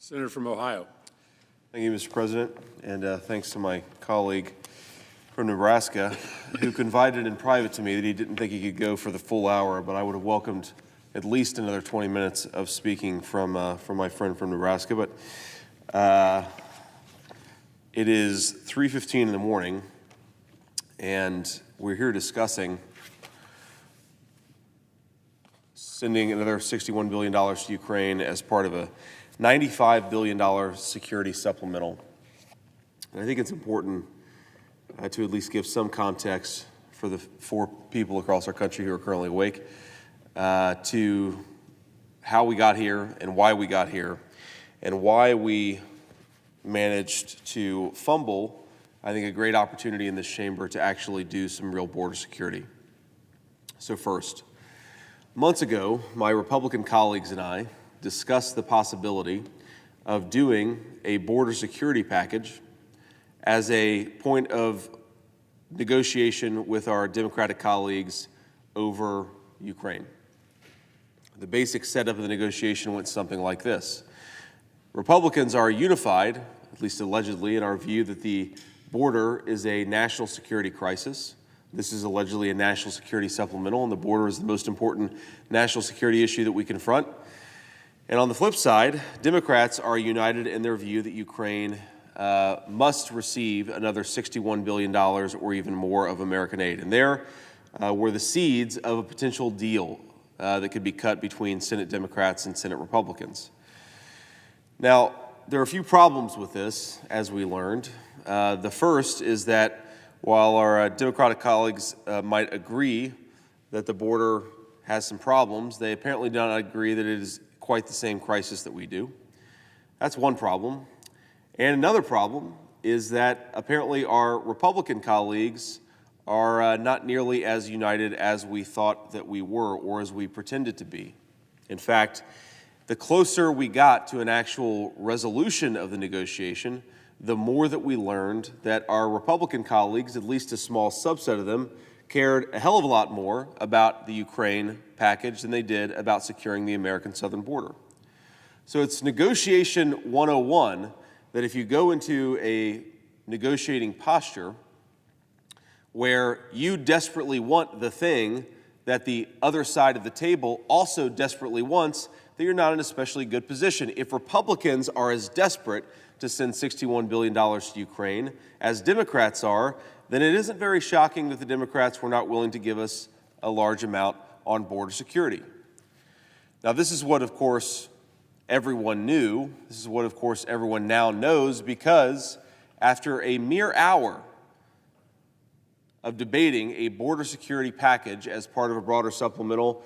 Senator from Ohio. Thank you, Mr. President, and thanks to my colleague from Nebraska who confided in private to me that he didn't think he could go for the full hour, but I would have welcomed at least another 20 minutes of speaking from my friend from Nebraska. But it is 3:15 in the morning, and we're here discussing sending another $61 billion to Ukraine as part of a $95 billion security supplemental. And I think it's important to at least give some context for the 4 people across our country who are currently awake to how we got here and why we got here and why we managed to fumble, I think, a great opportunity in this chamber to actually do some real border security. So first, months ago, my Republican colleagues and I discussed the possibility of doing a border security package as a point of negotiation with our Democratic colleagues over Ukraine. The basic setup of the negotiation went something like this. Republicans are unified, at least allegedly, in our view that the border is a national security crisis. This is allegedly a national security supplemental, and the border is the most important national security issue that we confront. And on the flip side, Democrats are united in their view that Ukraine must receive another $61 billion or even more of American aid. And there were the seeds of a potential deal that could be cut between Senate Democrats and Senate Republicans. Now, there are a few problems with this, as we learned. The first is that while our Democratic colleagues might agree that the border has some problems, they apparently do not agree that it is quite the same crisis that we do. That's one problem. And another problem is that apparently our Republican colleagues are not nearly as united as we thought that we were or as we pretended to be. In fact, the closer we got to an actual resolution of the negotiation, the more that we learned that our Republican colleagues, at least a small subset of them, cared a hell of a lot more about the Ukraine package than they did about securing the American southern border. So it's negotiation 101 that if you go into a negotiating posture where you desperately want the thing that the other side of the table also desperately wants, that you're not in an especially good position. If Republicans are as desperate to send $61 billion to Ukraine as Democrats are, then it isn't very shocking that the Democrats were not willing to give us a large amount on border security. Now, this is what, of course, everyone knew. This is what, of course, everyone now knows, because after a mere hour of debating a border security package as part of a broader supplemental,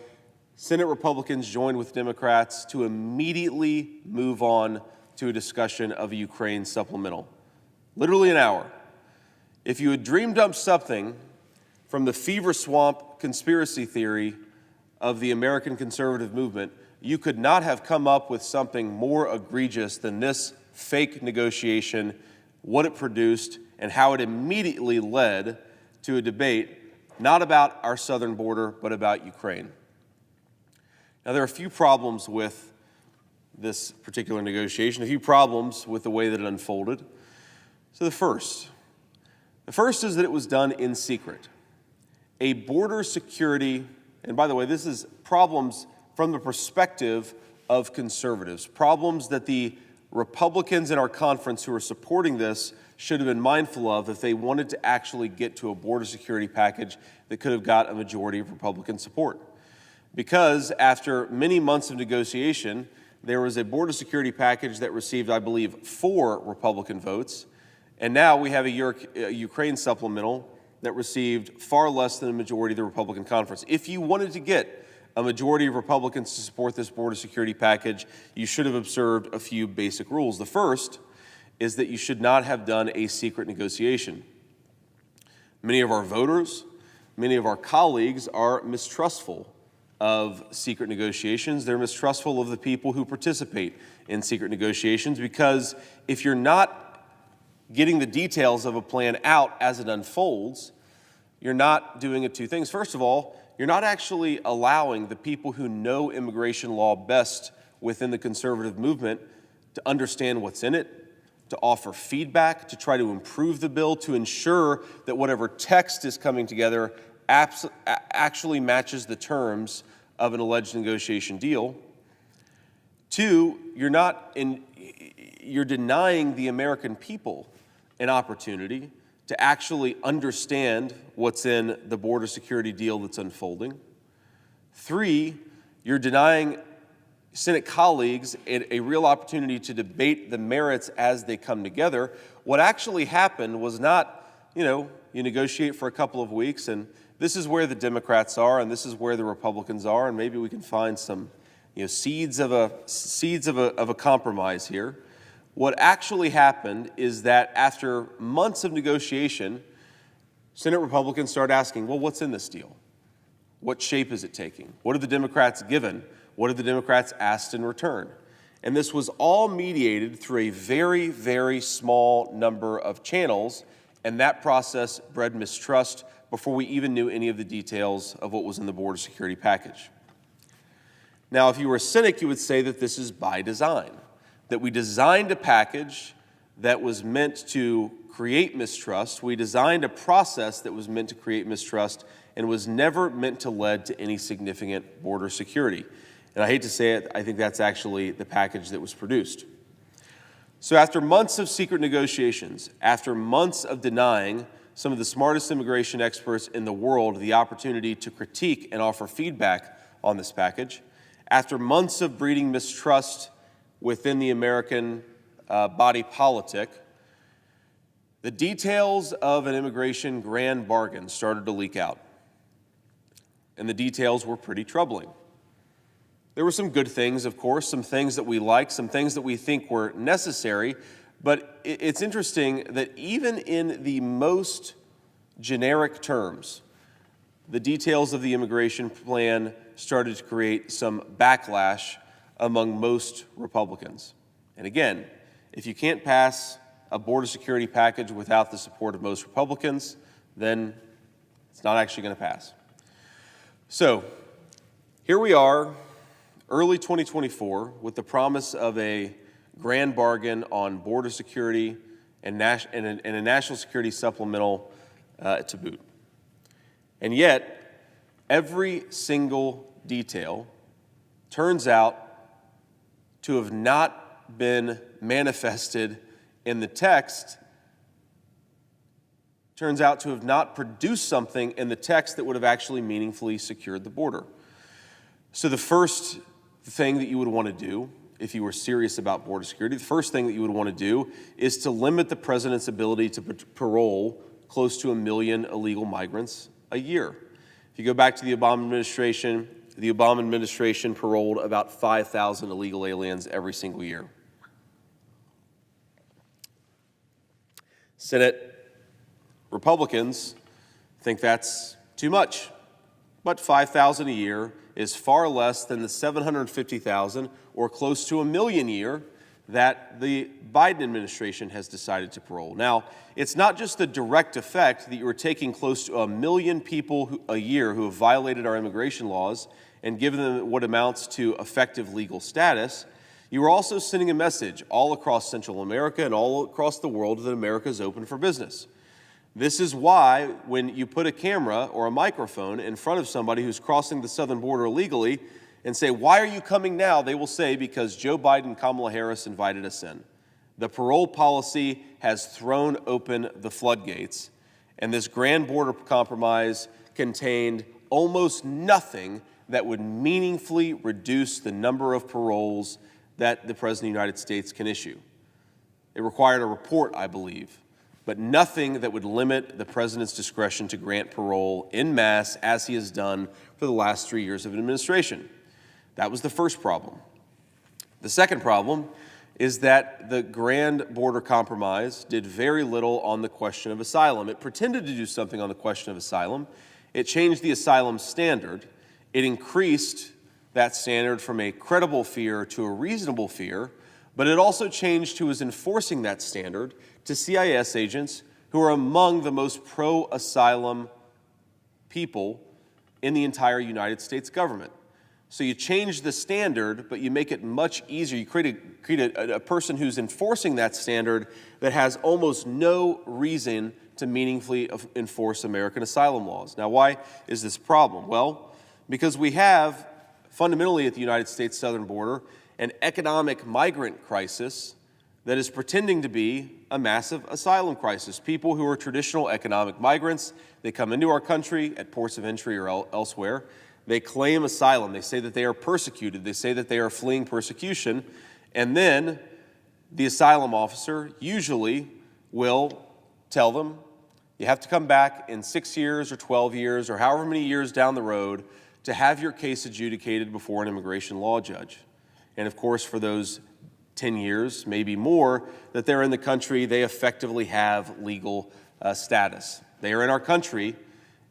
Senate Republicans joined with Democrats to immediately move on to a discussion of a Ukraine supplemental. Literally an hour. If you had dreamed up something from the fever swamp conspiracy theory of the American conservative movement, you could not have come up with something more egregious than this fake negotiation, what it produced, and how it immediately led to a debate not about our southern border, but about Ukraine. Now, there are a few problems with this particular negotiation, a few problems with the way that it unfolded. So the first is that it was done in secret. A border security, and by the way, this is problems from the perspective of conservatives, problems that the Republicans in our conference who are supporting this should have been mindful of if they wanted to actually get to a border security package that could have got a majority of Republican support. Because after many months of negotiation, there was a border security package that received, I believe, 4 Republican votes, and now we have a Ukraine supplemental that received far less than a majority of the Republican conference. If you wanted to get a majority of Republicans to support this border security package, you should have observed a few basic rules. The first is that you should not have done a secret negotiation. Many of our voters, many of our colleagues are mistrustful of secret negotiations. They're mistrustful of the people who participate in secret negotiations, because if you're not getting the details of a plan out as it unfolds, you're not doing it 2 things. First of all, you're not actually allowing the people who know immigration law best within the conservative movement to understand what's in it, to offer feedback, to try to improve the bill, to ensure that whatever text is coming together actually matches the terms of an alleged negotiation deal. Two, you're denying the American people an opportunity to actually understand what's in the border security deal that's unfolding. Three, you're denying Senate colleagues a real opportunity to debate the merits as they come together. What actually happened was not, you negotiate for a couple of weeks and this is where the Democrats are and this is where the Republicans are, and maybe we can find some seeds of a compromise here. What actually happened is that after months of negotiation, Senate Republicans started asking, well, what's in this deal? What shape is it taking? What have the Democrats given? What have the Democrats asked in return? And this was all mediated through a very, very small number of channels, and that process bred mistrust before we even knew any of the details of what was in the border security package. Now, if you were a cynic, you would say that this is by design, that we designed a package that was meant to create mistrust. We designed a process that was meant to create mistrust and was never meant to lead to any significant border security. And I hate to say it, I think that's actually the package that was produced. So after months of secret negotiations, after months of denying some of the smartest immigration experts in the world the opportunity to critique and offer feedback on this package, after months of breeding mistrust within the American body politic, the details of an immigration grand bargain started to leak out. And the details were pretty troubling. There were some good things, of course, some things that we liked, some things that we think were necessary, but it's interesting that even in the most generic terms, the details of the immigration plan started to create some backlash among most Republicans. And again, if you can't pass a border security package without the support of most Republicans, then it's not actually going to pass. So here we are, early 2024, with the promise of a grand bargain on border security and a national security supplemental to boot. And yet, every single detail turns out to have not been manifested in the text, turns out to have not produced something in the text that would have actually meaningfully secured the border. So the first thing that you would want to do, if you were serious about border security, the first thing that you would want to do is to limit the president's ability to parole close to 1 million illegal migrants a year. If you go back to the Obama administration paroled about 5,000 illegal aliens every single year. Senate Republicans think that's too much, but 5,000 a year is far less than the 750,000 or close to 1 million a year that the Biden administration has decided to parole. Now, it's not just the direct effect that you are taking close to 1 million people a year who have violated our immigration laws and given them what amounts to effective legal status. You are also sending a message all across Central America and all across the world that America is open for business. This is why when you put a camera or a microphone in front of somebody who's crossing the southern border illegally and say, "Why are you coming now?" they will say, "Because Joe Biden and Kamala Harris invited us in." The parole policy has thrown open the floodgates, and this grand border compromise contained almost nothing that would meaningfully reduce the number of paroles that the President of the United States can issue. It required a report, I believe, but nothing that would limit the President's discretion to grant parole en masse as he has done for the last 3 years of administration. That was the first problem. The second problem is that the grand border compromise did very little on the question of asylum. It pretended to do something on the question of asylum. It changed the asylum standard. It increased that standard from a credible fear to a reasonable fear, but it also changed who is enforcing that standard to CIS agents who are among the most pro-asylum people in the entire United States government. So you change the standard, but you make it much easier. You create a person who's enforcing that standard that has almost no reason to meaningfully enforce American asylum laws. Now, why is this a problem? Well, because we have, fundamentally at the United States southern border, an economic migrant crisis that is pretending to be a massive asylum crisis. People who are traditional economic migrants, they come into our country at ports of entry or elsewhere. They claim asylum. They say that they are persecuted. They say that they are fleeing persecution. And then the asylum officer usually will tell them, you have to come back in 6 years or 12 years or however many years down the road to have your case adjudicated before an immigration law judge. And of course, for those 10 years, maybe more, that they're in the country, they effectively have legal status. They are in our country,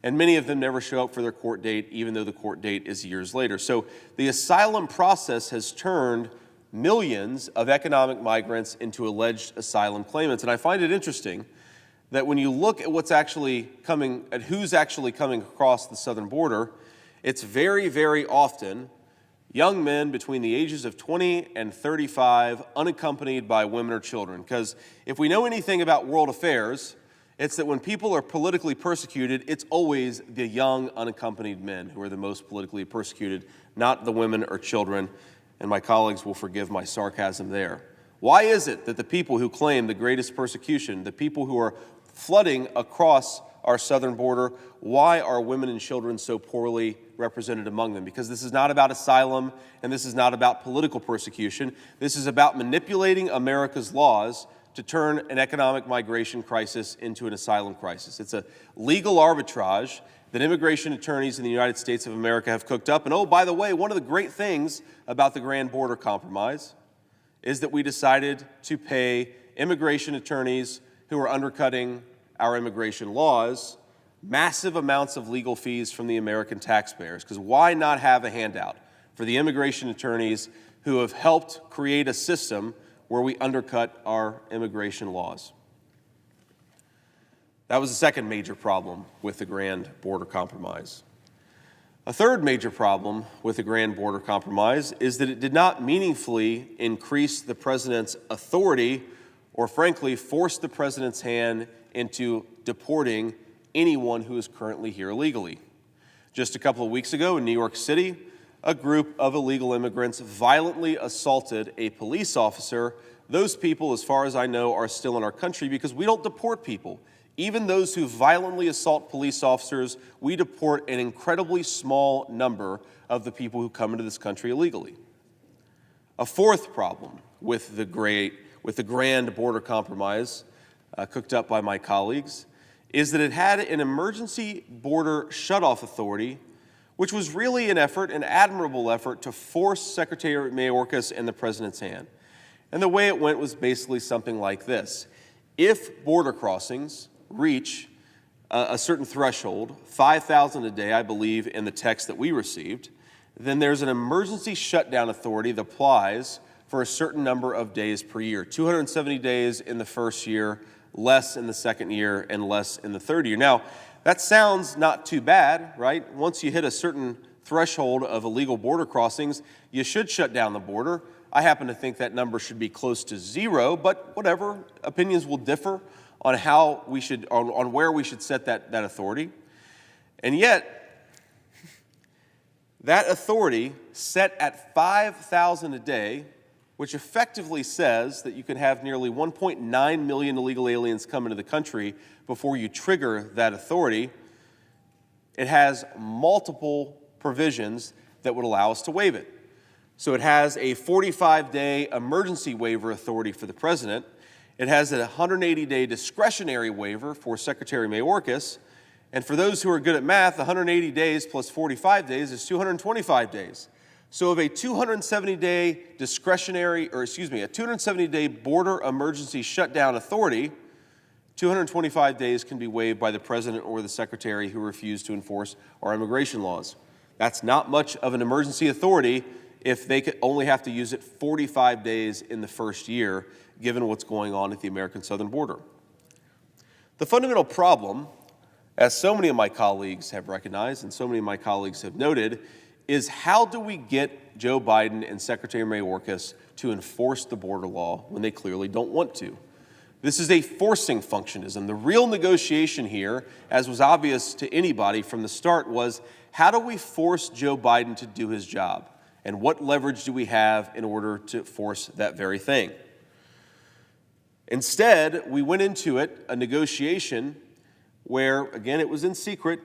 and many of them never show up for their court date, even though the court date is years later. So the asylum process has turned millions of economic migrants into alleged asylum claimants. And I find it interesting that when you look at what's actually coming, at who's actually coming across the southern border, it's very, very often young men between the ages of 20 and 35, unaccompanied by women or children. Because if we know anything about world affairs, it's that when people are politically persecuted, it's always the young, unaccompanied men who are the most politically persecuted, not the women or children. And my colleagues will forgive my sarcasm there. Why is it that the people who claim the greatest persecution, the people who are flooding across our southern border, why are women and children so poorly represented among them? Because this is not about asylum, and this is not about political persecution. This is about manipulating America's laws to turn an economic migration crisis into an asylum crisis. It's a legal arbitrage that immigration attorneys in the United States of America have cooked up. And oh, by the way, one of the great things about the Grand Border Compromise is that we decided to pay immigration attorneys who are undercutting our immigration laws massive amounts of legal fees from the American taxpayers. Because why not have a handout for the immigration attorneys who have helped create a system where we undercut our immigration laws? That was the second major problem with the Grand Border Compromise. A third major problem with the Grand Border Compromise is that it did not meaningfully increase the president's authority or, frankly, force the president's hand into deporting anyone who is currently here illegally. Just a couple of weeks ago in New York City, a group of illegal immigrants violently assaulted a police officer. Those people, as far as I know, are still in our country because we don't deport people. Even those who violently assault police officers, we deport an incredibly small number of the people who come into this country illegally. A fourth problem with the Grand Border Compromise, cooked up by my colleagues, is that it had an emergency border shutoff authority, which was really an admirable effort to force Secretary Mayorkas and the president's hand. And the way it went was basically something like this. If border crossings reach a certain threshold, 5,000 a day, I believe, in the text that we received, then there's an emergency shutdown authority that applies for a certain number of days per year, 270 days in the first year, less in the second year, and less in the third year. Now, that sounds not too bad, right? Once you hit a certain threshold of illegal border crossings, you should shut down the border. I happen to think that number should be close to zero, but whatever, opinions will differ on how we should, on where we should set that authority. And yet, that authority set at 5,000 a day, which effectively says that you can have nearly 1.9 million illegal aliens come into the country before you trigger that authority. It has multiple provisions that would allow us to waive it. So it has a 45-day emergency waiver authority for the president. It has a 180-day discretionary waiver for Secretary Mayorkas. And for those who are good at math, 180 days plus 45 days is 225 days. So of a 270-day a 270-day border emergency shutdown authority, 225 days can be waived by the president or the secretary who refuse to enforce our immigration laws. That's not much of an emergency authority if they could only have to use it 45 days in the first year, given what's going on at the American southern border. The fundamental problem, as so many of my colleagues have recognized and so many of my colleagues have noted, is how do we get Joe Biden and Secretary Mayorkas to enforce the border law when they clearly don't want to? This is a forcing functionism. The real negotiation here, as was obvious to anybody from the start, was how do we force Joe Biden to do his job? And what leverage do we have in order to force that very thing? Instead, we went into it, a negotiation where, again, it was in secret,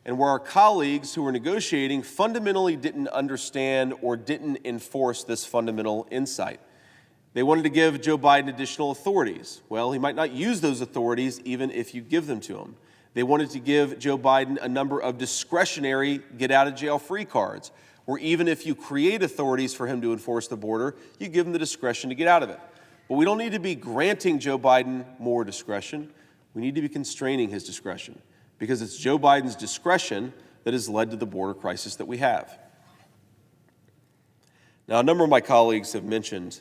and where our colleagues who were negotiating fundamentally didn't understand or didn't enforce this fundamental insight. They wanted to give Joe Biden additional authorities. Well, he might not use those authorities even if you give them to him. They wanted to give Joe Biden a number of discretionary get-out-of-jail-free cards, where even if you create authorities for him to enforce the border, you give him the discretion to get out of it. But we don't need to be granting Joe Biden more discretion. We need to be constraining his discretion, because it's Joe Biden's discretion that has led to the border crisis that we have. Now, a number of my colleagues have mentioned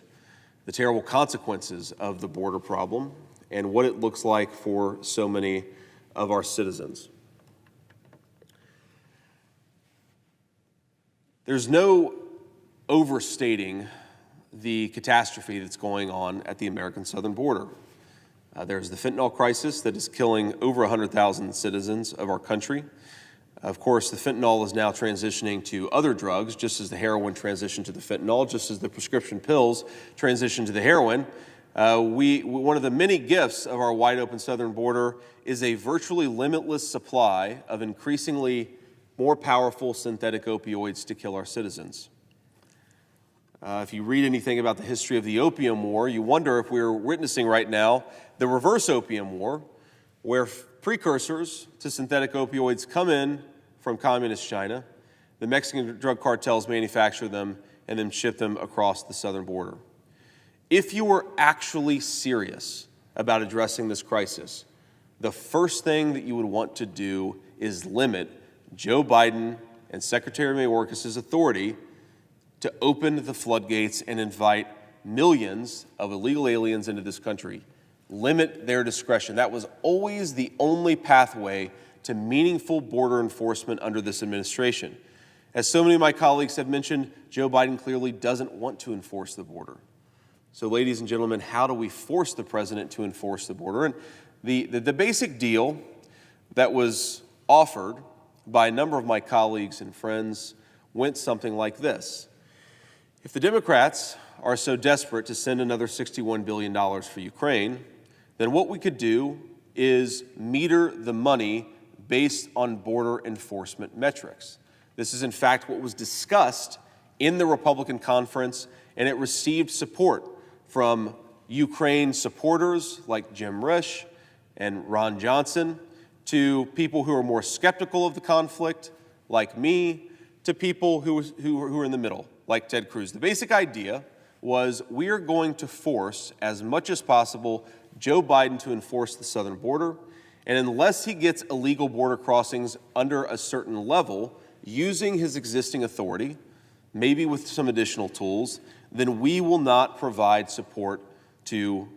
the terrible consequences of the border problem and what it looks like for so many of our citizens. There's no overstating the catastrophe that's going on at the American southern border. There's the fentanyl crisis that is killing over 100,000 citizens of our country. Of course, the fentanyl is now transitioning to other drugs, just as the heroin transitioned to the fentanyl, just as the prescription pills transitioned to the heroin. One of the many gifts of our wide-open southern border is a virtually limitless supply of increasingly more powerful synthetic opioids to kill our citizens. If you read anything about the history of the opium war, you wonder if we're witnessing right now the reverse opium war, where precursors to synthetic opioids come in from communist China, the Mexican drug cartels manufacture them, and then ship them across the southern border. If you were actually serious about addressing this crisis, the first thing that you would want to do is limit Joe Biden and Secretary Mayorkas' authority to open the floodgates and invite millions of illegal aliens into this country. Limit their discretion. That was always the only pathway to meaningful border enforcement under this administration. As so many of my colleagues have mentioned, Joe Biden clearly doesn't want to enforce the border. So, ladies and gentlemen, how do we force the president to enforce the border? And the basic deal that was offered by a number of my colleagues and friends went something like this. If the Democrats are so desperate to send another $61 billion for Ukraine, then what we could do is meter the money based on border enforcement metrics. This is, in fact, what was discussed in the Republican conference, and it received support from Ukraine supporters like Jim Risch and Ron Johnson, to people who are more skeptical of the conflict, like me, to people who are in the middle, like Ted Cruz. The basic idea was we are going to force, as much as possible, Joe Biden to enforce the southern border, and unless he gets illegal border crossings under a certain level, using his existing authority, maybe with some additional tools, then we will not provide support to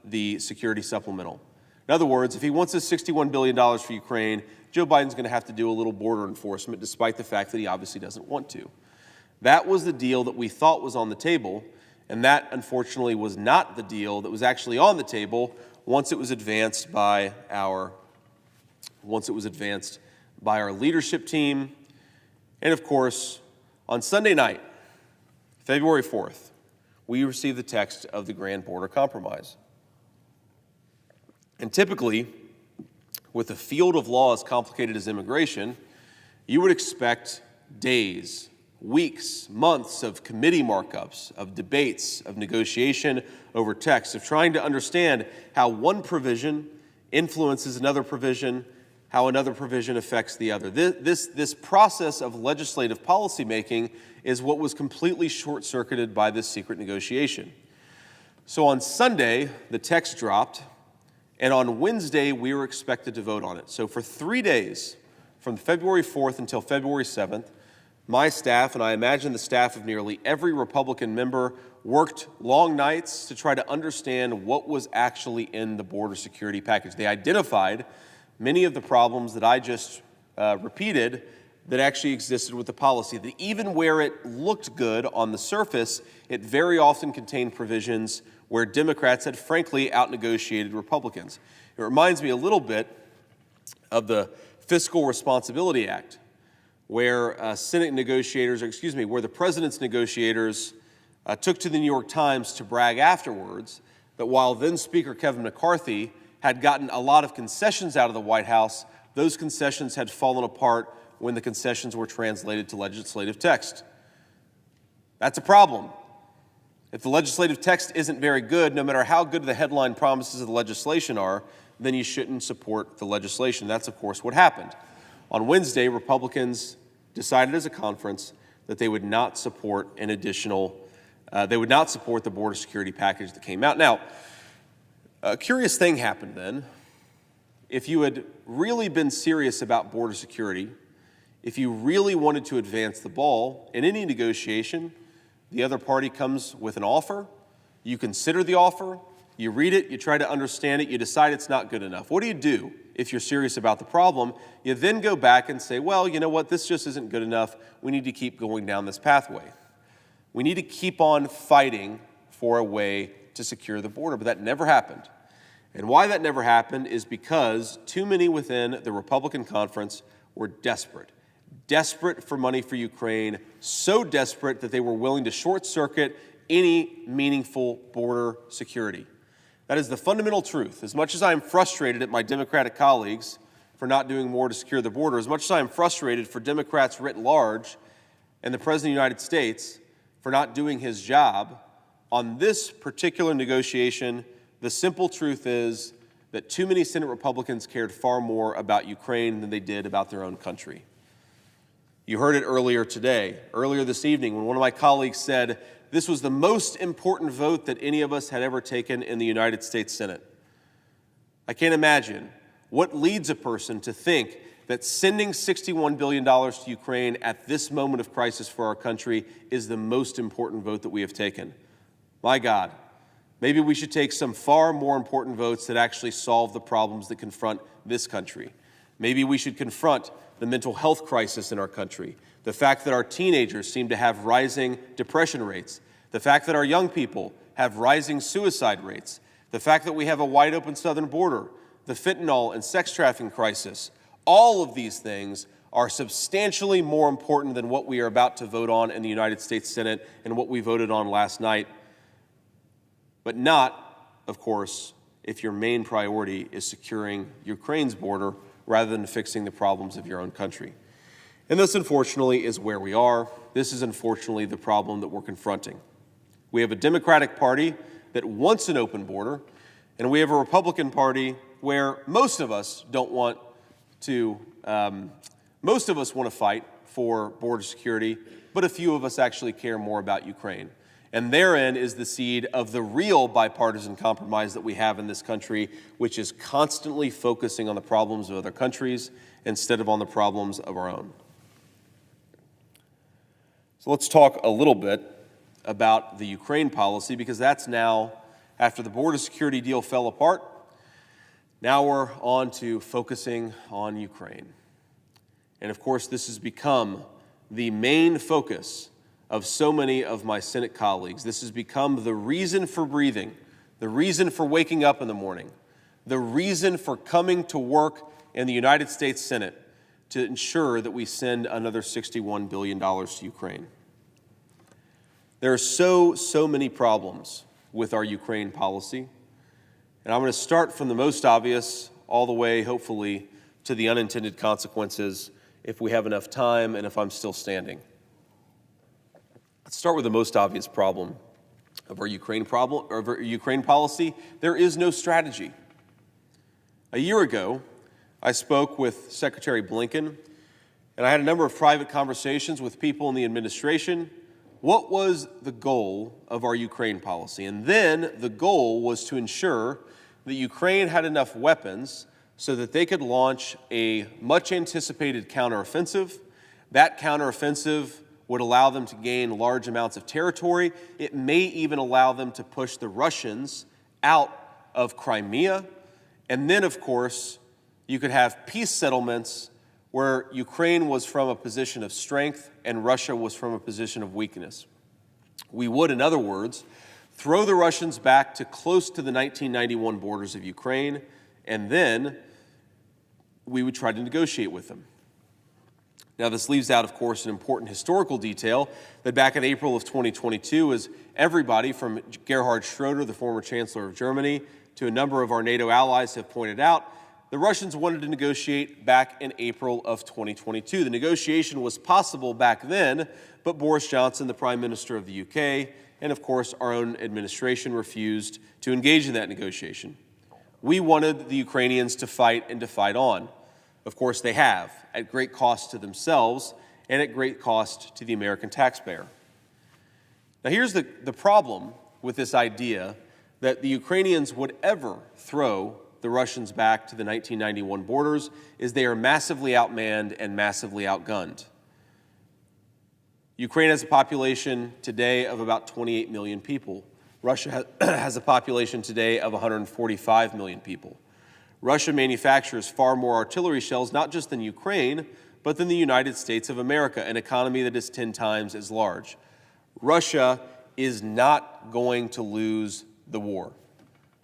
the security supplemental. In other words, if he wants his $61 billion for Ukraine, Joe Biden's going to have to do a little border enforcement, despite the fact that he obviously doesn't want to. That was the deal that we thought was on the table, and that, unfortunately, was not the deal that was actually on the table once it was advanced by our leadership team. And, of course, on Sunday night, February 4th, we received the text of the Grand Border Compromise. And typically, with a field of law as complicated as immigration, you would expect days, weeks, months of committee markups, of debates, of negotiation over text, of trying to understand how one provision influences another provision, how another provision affects the other. This process of legislative policymaking is what was completely short-circuited by this secret negotiation. So on Sunday, the text dropped, and on Wednesday, we were expected to vote on it. So for 3 days, from February 4th until February 7th, my staff, and I imagine the staff of nearly every Republican member, worked long nights to try to understand what was actually in the border security package. They identified many of the problems that I just repeated, that actually existed with the policy, that even where it looked good on the surface, it very often contained provisions where Democrats had frankly out-negotiated Republicans. It reminds me a little bit of the Fiscal Responsibility Act, where Senate negotiators, where the president's negotiators took to the New York Times to brag afterwards that while then Speaker Kevin McCarthy had gotten a lot of concessions out of the White House, those concessions had fallen apart when the concessions were translated to legislative text. That's a problem. If the legislative text isn't very good, no matter how good the headline promises of the legislation are, then you shouldn't support the legislation. That's, of course, what happened. On Wednesday, Republicans decided as a conference that they would not support the border security package that came out. Now, a curious thing happened then. If you had really been serious about border security, if you really wanted to advance the ball in any negotiation, the other party comes with an offer, you consider the offer, you read it, you try to understand it, you decide it's not good enough. What do you do if you're serious about the problem? You then go back and say, well, you know what, this just isn't good enough. We need to keep going down this pathway. We need to keep on fighting for a way to secure the border, but that never happened. And why that never happened is because too many within the Republican conference were desperate for money for Ukraine, so desperate that they were willing to short-circuit any meaningful border security. That is the fundamental truth. As much as I am frustrated at my Democratic colleagues for not doing more to secure the border, as much as I am frustrated for Democrats writ large and the President of the United States for not doing his job, on this particular negotiation, the simple truth is that too many Senate Republicans cared far more about Ukraine than they did about their own country. You heard it earlier this evening, when one of my colleagues said this was the most important vote that any of us had ever taken in the United States Senate. I can't imagine what leads a person to think that sending $61 billion to Ukraine at this moment of crisis for our country is the most important vote that we have taken. My God, maybe we should take some far more important votes that actually solve the problems that confront this country. Maybe we should confront the mental health crisis in our country, the fact that our teenagers seem to have rising depression rates, the fact that our young people have rising suicide rates, the fact that we have a wide open southern border, the fentanyl and sex trafficking crisis. All of these things are substantially more important than what we are about to vote on in the United States Senate and what we voted on last night. But not, of course, if your main priority is securing Ukraine's border rather than fixing the problems of your own country. And this, unfortunately, is where we are. This is, unfortunately, the problem that we're confronting. We have a Democratic Party that wants an open border, and we have a Republican Party where most of us want to fight for border security, but a few of us actually care more about Ukraine. And therein is the seed of the real bipartisan compromise that we have in this country, which is constantly focusing on the problems of other countries instead of on the problems of our own. So let's talk a little bit about the Ukraine policy, because that's now, after the border security deal fell apart, now we're on to focusing on Ukraine. And of course, this has become the main focus of so many of my Senate colleagues. This has become the reason for breathing, the reason for waking up in the morning, the reason for coming to work in the United States Senate to ensure that we send another $61 billion to Ukraine. There are so many problems with our Ukraine policy, and I'm going to start from the most obvious all the way, hopefully, to the unintended consequences if we have enough time and if I'm still standing. Let's start with the most obvious problem of our Ukraine policy. There is no strategy. A year ago, I spoke with Secretary Blinken, and I had a number of private conversations with people in the administration. What was the goal of our Ukraine policy? And then the goal was to ensure that Ukraine had enough weapons so that they could launch a much-anticipated counteroffensive. That counteroffensive would allow them to gain large amounts of territory. It may even allow them to push the Russians out of Crimea. And then, of course, you could have peace settlements where Ukraine was from a position of strength and Russia was from a position of weakness. We would, in other words, throw the Russians back to close to the 1991 borders of Ukraine, and then we would try to negotiate with them. Now, this leaves out, of course, an important historical detail that back in April of 2022, as everybody from Gerhard Schroeder, the former Chancellor of Germany, to a number of our NATO allies have pointed out, the Russians wanted to negotiate back in April of 2022. The negotiation was possible back then, but Boris Johnson, the Prime Minister of the UK, and of course our own administration refused to engage in that negotiation. We wanted the Ukrainians to fight and to fight on. Of course they have, at great cost to themselves and at great cost to the American taxpayer. Now here's the problem with this idea that the Ukrainians would ever throw the Russians back to the 1991 borders, is they are massively outmanned and massively outgunned. Ukraine has a population today of about 28 million people. Russia has a population today of 145 million people. Russia manufactures far more artillery shells, not just than Ukraine, but than the United States of America, an economy that is 10 times as large. Russia is not going to lose the war.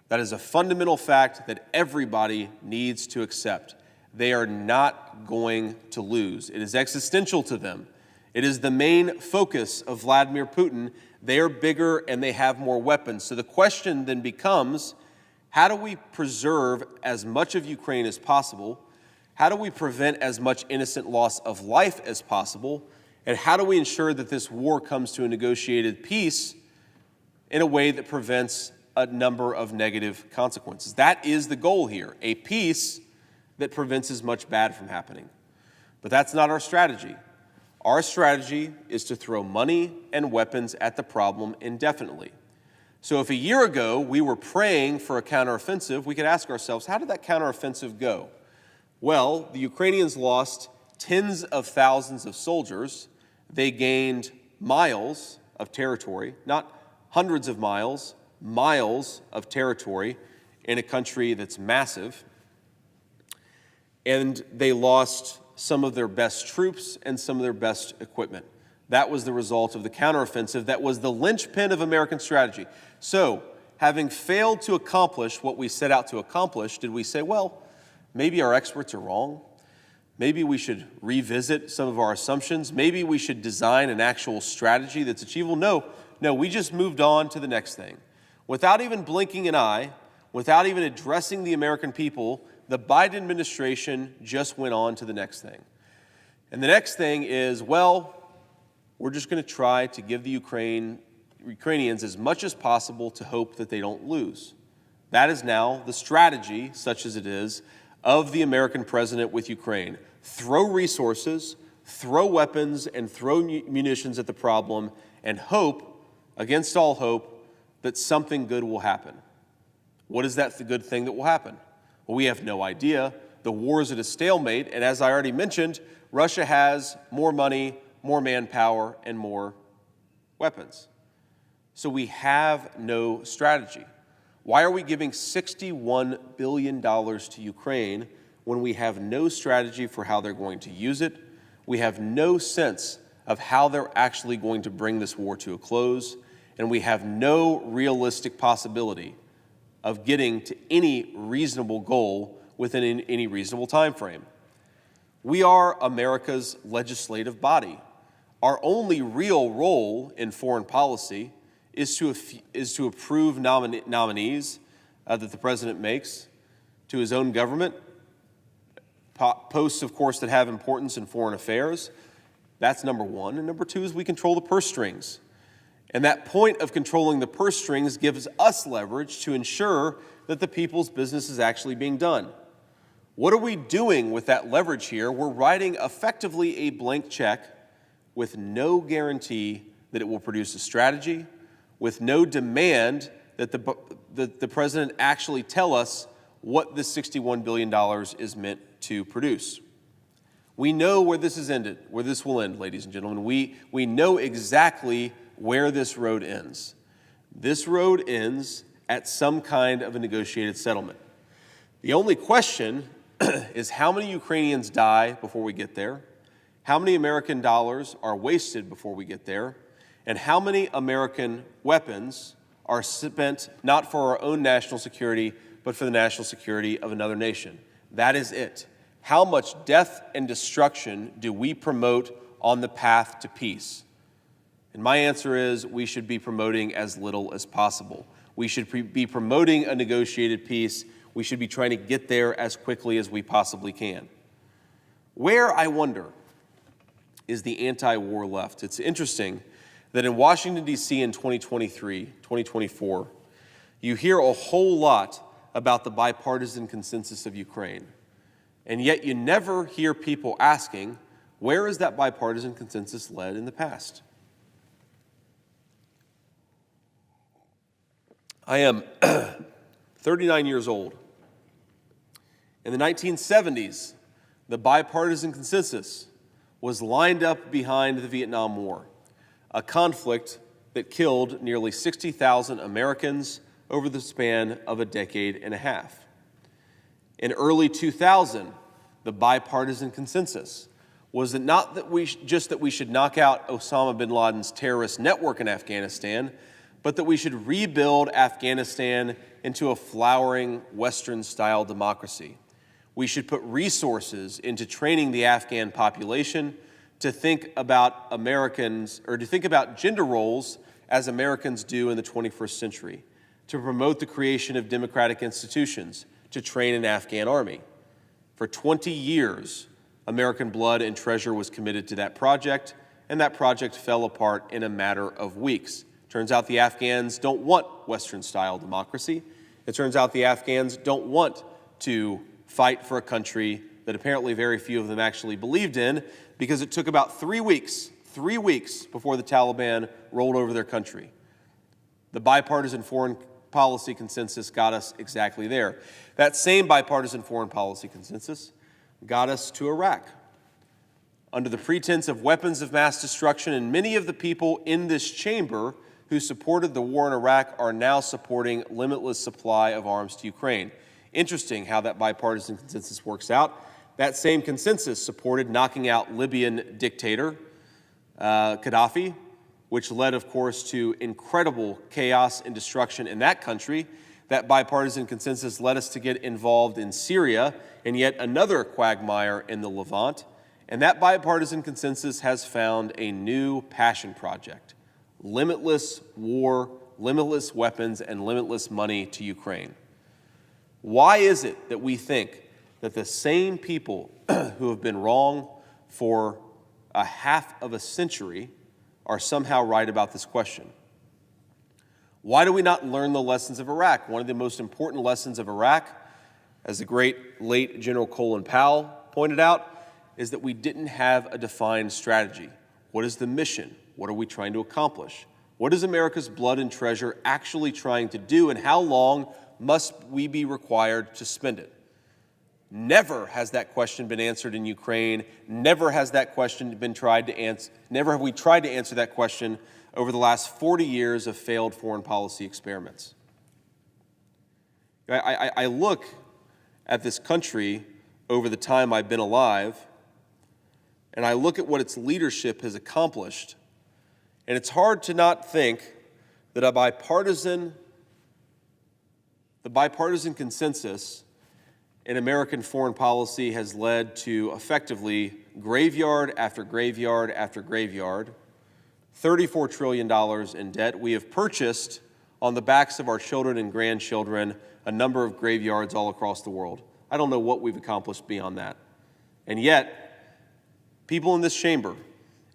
That is a fundamental fact that everybody needs to accept. They are not going to lose. It is existential to them. It is the main focus of Vladimir Putin. They are bigger and they have more weapons. So the question then becomes, how do we preserve as much of Ukraine as possible? How do we prevent as much innocent loss of life as possible? And how do we ensure that this war comes to a negotiated peace in a way that prevents a number of negative consequences? That is the goal here, a peace that prevents as much bad from happening. But that's not our strategy. Our strategy is to throw money and weapons at the problem indefinitely. So if a year ago we were praying for a counteroffensive, we could ask ourselves, how did that counteroffensive go? Well, the Ukrainians lost tens of thousands of soldiers. They gained miles of territory, not hundreds of miles, miles of territory in a country that's massive. And they lost some of their best troops and some of their best equipment. That was the result of the counteroffensive. That was the linchpin of American strategy. So, having failed to accomplish what we set out to accomplish, did we say, well, maybe our experts are wrong? Maybe we should revisit some of our assumptions? Maybe we should design an actual strategy that's achievable? No, we just moved on to the next thing. Without even blinking an eye, without even addressing the American people, the Biden administration just went on to the next thing. And the next thing is, well, we're just going to try to give the Ukrainians as much as possible to hope that they don't lose. That is now the strategy, such as it is, of the American president with Ukraine. Throw resources, throw weapons, and throw munitions at the problem, and hope, against all hope, that something good will happen. What is that the good thing that will happen? Well, we have no idea. The war is at a stalemate, and as I already mentioned, Russia has more money, more manpower, and more weapons. So we have no strategy. Why are we giving $61 billion to Ukraine when we have no strategy for how they're going to use it? We have no sense of how they're actually going to bring this war to a close, and we have no realistic possibility of getting to any reasonable goal within any reasonable time frame. We are America's legislative body. Our only real role in foreign policy is to approve nominees that the president makes to his own government, posts, of course, that have importance in foreign affairs. That's number one. And number two is we control the purse strings. And that point of controlling the purse strings gives us leverage to ensure that the people's business is actually being done. What are we doing with that leverage here? We're writing effectively a blank check with no guarantee that it will produce a strategy, with no demand that the president actually tell us what this $61 billion is meant to produce. We know where this is ended, where this will end, ladies and gentlemen. We know exactly where this road ends. This road ends at some kind of a negotiated settlement. The only question is how many Ukrainians die before we get there, how many American dollars are wasted before we get there, and how many American weapons are spent not for our own national security, but for the national security of another nation. That is it. How much death and destruction do we promote on the path to peace? And my answer is we should be promoting as little as possible. We should be promoting a negotiated peace. We should be trying to get there as quickly as we possibly can. Where, I wonder, is the anti-war left? It's interesting that in Washington, D.C. in 2023, 2024, you hear a whole lot about the bipartisan consensus of Ukraine. And yet you never hear people asking, where is that bipartisan consensus led in the past? I am 39 years old. In the 1970s, the bipartisan consensus was lined up behind the Vietnam War, a conflict that killed nearly 60,000 Americans over the span of a decade and a half. In early 2000, the bipartisan consensus was that not that we should knock out Osama bin Laden's terrorist network in Afghanistan, but that we should rebuild Afghanistan into a flowering Western-style democracy. We should put resources into training the Afghan population to think about Americans, or to think about gender roles as Americans do in the 21st century, to promote the creation of democratic institutions, to train an Afghan army. For 20 years, American blood and treasure was committed to that project, and that project fell apart in a matter of weeks. Turns out the Afghans don't want Western-style democracy. It turns out the Afghans don't want to fight for a country that apparently very few of them actually believed in, because it took about 3 weeks before the Taliban rolled over their country. The bipartisan foreign policy consensus got us exactly there. That same bipartisan foreign policy consensus got us to Iraq. Under the pretense of weapons of mass destruction, and many of the people in this chamber who supported the war in Iraq are now supporting limitless supply of arms to Ukraine. Interesting how that bipartisan consensus works out. That same consensus supported knocking out Libyan dictator Gaddafi, which led, of course, to incredible chaos and destruction in that country. That bipartisan consensus led us to get involved in Syria and yet another quagmire in the Levant. And that bipartisan consensus has found a new passion project: limitless war, limitless weapons, and limitless money to Ukraine. Why is it that we think that the same people who have been wrong for a half of a century are somehow right about this question? Why do we not learn the lessons of Iraq? One of the most important lessons of Iraq, as the great late General Colin Powell pointed out, is that we didn't have a defined strategy. What is the mission? What are we trying to accomplish? What is America's blood and treasure actually trying to do, and how long must we be required to spend it? Never has that question been answered in Ukraine. Never has that question been tried to answer. Never have we tried to answer that question over the last 40 years of failed foreign policy experiments. I look at this country over the time I've been alive, and I look at what its leadership has accomplished, and it's hard to not think that the bipartisan consensus in American foreign policy has led to effectively graveyard after graveyard after graveyard, $34 trillion in debt. We have purchased on the backs of our children and grandchildren a number of graveyards all across the world. I don't know what we've accomplished beyond that. And yet, people in this chamber,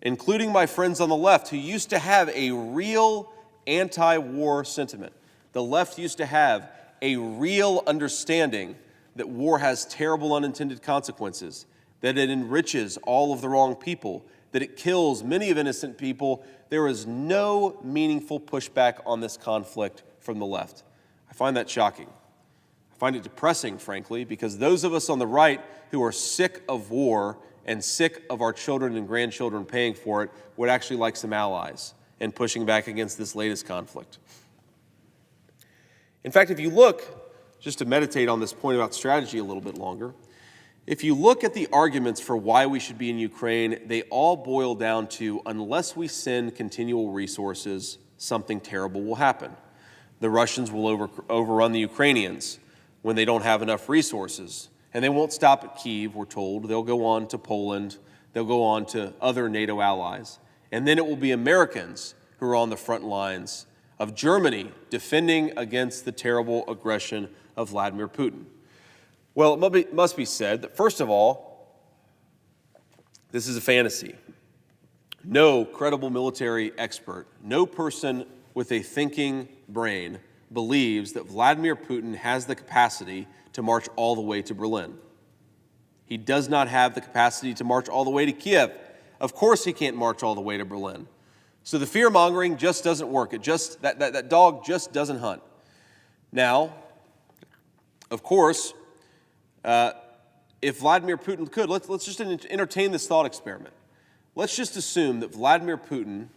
including my friends on the left, who used to have a real anti-war sentiment, the left used to have a real understanding that war has terrible unintended consequences, that it enriches all of the wrong people, that it kills many of innocent people. There is no meaningful pushback on this conflict from the left. I find that shocking. I find it depressing, frankly, because those of us on the right who are sick of war and sick of our children and grandchildren paying for it would actually like some allies in pushing back against this latest conflict. In fact, if you look, just to meditate on this point about strategy a little bit longer, If you look at the arguments for why we should be in Ukraine, they all boil down to, unless we send continual resources, something terrible will happen. The Russians will overrun the Ukrainians when they don't have enough resources. And they won't stop at Kyiv, we're told. They'll go on to Poland. They'll go on to other NATO allies. And then it will be Americans who are on the front lines of Germany defending against the terrible aggression of Vladimir Putin. Well, it must be said that, first of all, this is a fantasy. No credible military expert, no person with a thinking brain believes that Vladimir Putin has the capacity to march all the way to Berlin. He does not have the capacity to march all the way to Kiev. Of course he can't march all the way to Berlin. So the fear-mongering just doesn't work. That dog just doesn't hunt. Now, of course, if Vladimir Putin could, let's just entertain this thought experiment. Let's just assume that Vladimir Putin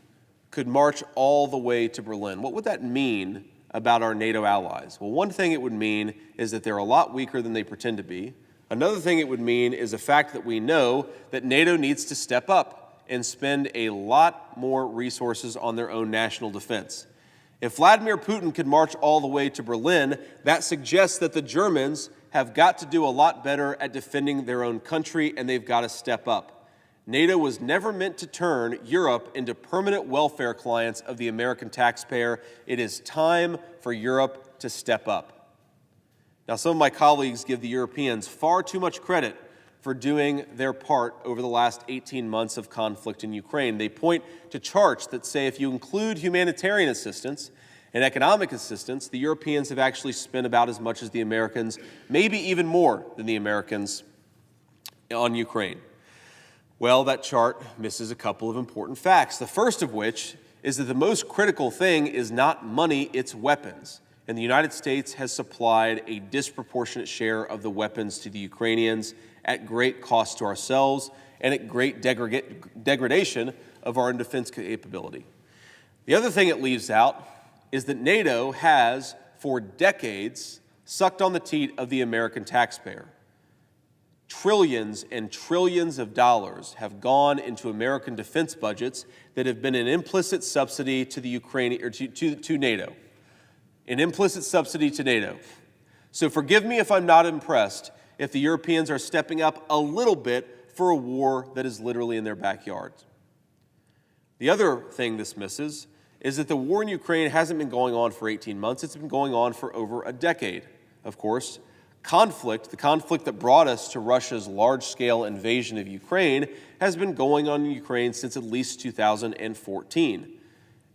could march all the way to Berlin. What would that mean about our NATO allies? Well, one thing it would mean is that they're a lot weaker than they pretend to be. Another thing it would mean is the fact that we know that NATO needs to step up and spend a lot more resources on their own national defense. If Vladimir Putin could march all the way to Berlin, that suggests that the Germans have got to do a lot better at defending their own country, and they've got to step up. NATO was never meant to turn Europe into permanent welfare clients of the American taxpayer. It is time for Europe to step up. Now, some of my colleagues give the Europeans far too much credit for doing their part over the last 18 months of conflict in Ukraine. They point to charts that say if you include humanitarian assistance and economic assistance, the Europeans have actually spent about as much as the Americans, maybe even more than the Americans, on Ukraine. Well, that chart misses a couple of important facts. The first of which is that the most critical thing is not money, it's weapons. And the United States has supplied a disproportionate share of the weapons to the Ukrainians at great cost to ourselves and at great degradation of our defense capability. The other thing it leaves out is that NATO has, for decades, sucked on the teat of the American taxpayer. Trillions and trillions of dollars have gone into American defense budgets that have been an implicit subsidy to the Ukraine or to NATO. An implicit subsidy to NATO. So forgive me if I'm not impressed if the Europeans are stepping up a little bit for a war that is literally in their backyard. The other thing this misses is that the war in Ukraine hasn't been going on for 18 months. It's been going on for over a decade. Of course, the conflict that brought us to Russia's large-scale invasion of Ukraine has been going on in Ukraine since at least 2014.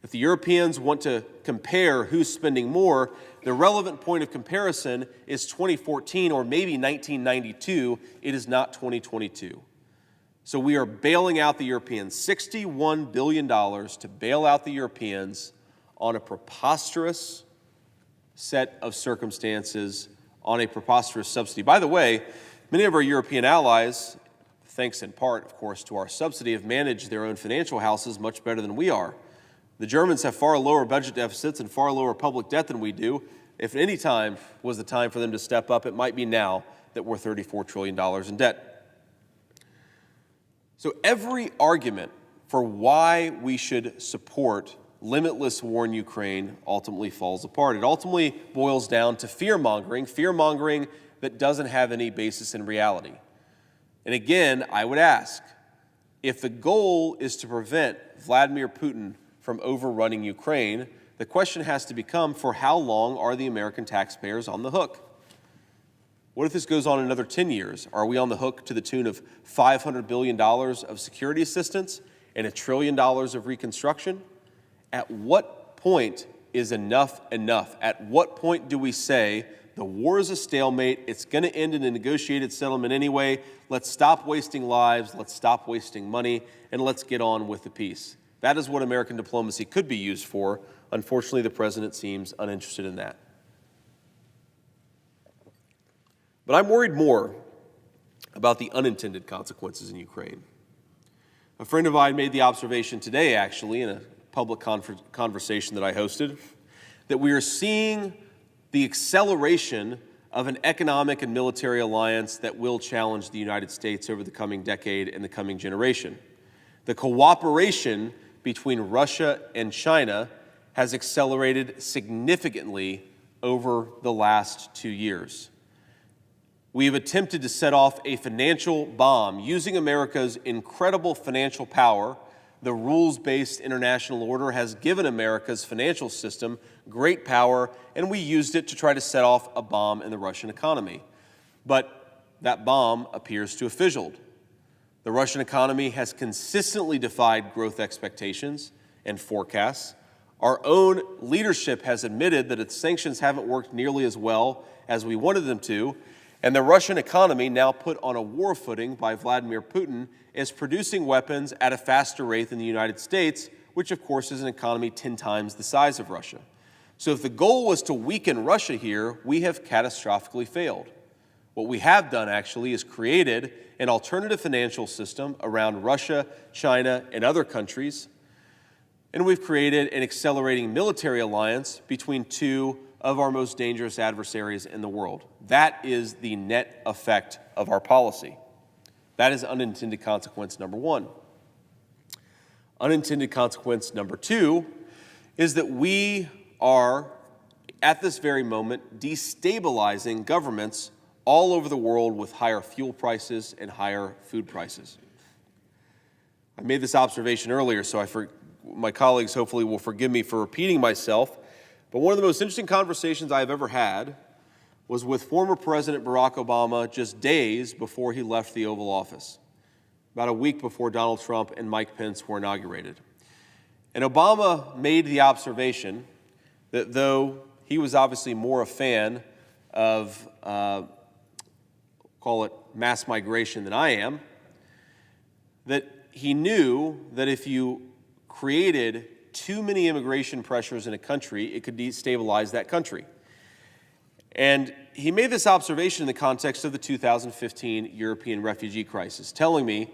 If the Europeans want to compare who's spending more, the relevant point of comparison is 2014 or maybe 1992. It is not 2022. So we are bailing out the Europeans, $61 billion to bail out the Europeans on a preposterous set of circumstances, on a preposterous subsidy. By the way, many of our European allies, thanks in part, of course, to our subsidy, have managed their own financial houses much better than we are. The Germans have far lower budget deficits and far lower public debt than we do. If any time was the time for them to step up, it might be now that we're $34 trillion in debt. So every argument for why we should support limitless war in Ukraine ultimately falls apart. It ultimately boils down to fear-mongering that doesn't have any basis in reality. And again, I would ask, if the goal is to prevent Vladimir Putin from overrunning Ukraine, the question has to become, for how long are the American taxpayers on the hook? What if this goes on another 10 years? Are we on the hook to the tune of $500 billion of security assistance and $1 trillion of reconstruction? At what point is enough enough? At what point do we say the war is a stalemate, it's going to end in a negotiated settlement anyway, let's stop wasting lives, let's stop wasting money, and let's get on with the peace? That is what American diplomacy could be used for. Unfortunately, the president seems uninterested in that. But I'm worried more about the unintended consequences in Ukraine. A friend of mine made the observation today, actually, in a public conversation that I hosted, that we are seeing the acceleration of an economic and military alliance that will challenge the United States over the coming decade and the coming generation. The cooperation between Russia and China has accelerated significantly over the last 2 years. We have attempted to set off a financial bomb using America's incredible financial power. The rules-based international order has given America's financial system great power, and we used it to try to set off a bomb in the Russian economy. But that bomb appears to have fizzled. The Russian economy has consistently defied growth expectations and forecasts. Our own leadership has admitted that its sanctions haven't worked nearly as well as we wanted them to, and the Russian economy, now put on a war footing by Vladimir Putin, is producing weapons at a faster rate than the United States, which of course is an economy 10 times the size of Russia. So if the goal was to weaken Russia here, we have catastrophically failed. What we have done actually is created an alternative financial system around Russia, China, and other countries, and we've created an accelerating military alliance between two of our most dangerous adversaries in the world. That is the net effect of our policy. That is unintended consequence number one. Unintended consequence number two is that we are, at this very moment, destabilizing governments all over the world with higher fuel prices and higher food prices. I made this observation earlier, so my colleagues hopefully will forgive me for repeating myself, but one of the most interesting conversations I've ever had was with former President Barack Obama just days before he left the Oval Office, about a week before Donald Trump and Mike Pence were inaugurated. And Obama made the observation that though he was obviously more a fan of, call it mass migration than I am, that he knew that if you created too many immigration pressures in a country, it could destabilize that country. And he made this observation in the context of the 2015 European refugee crisis, telling me,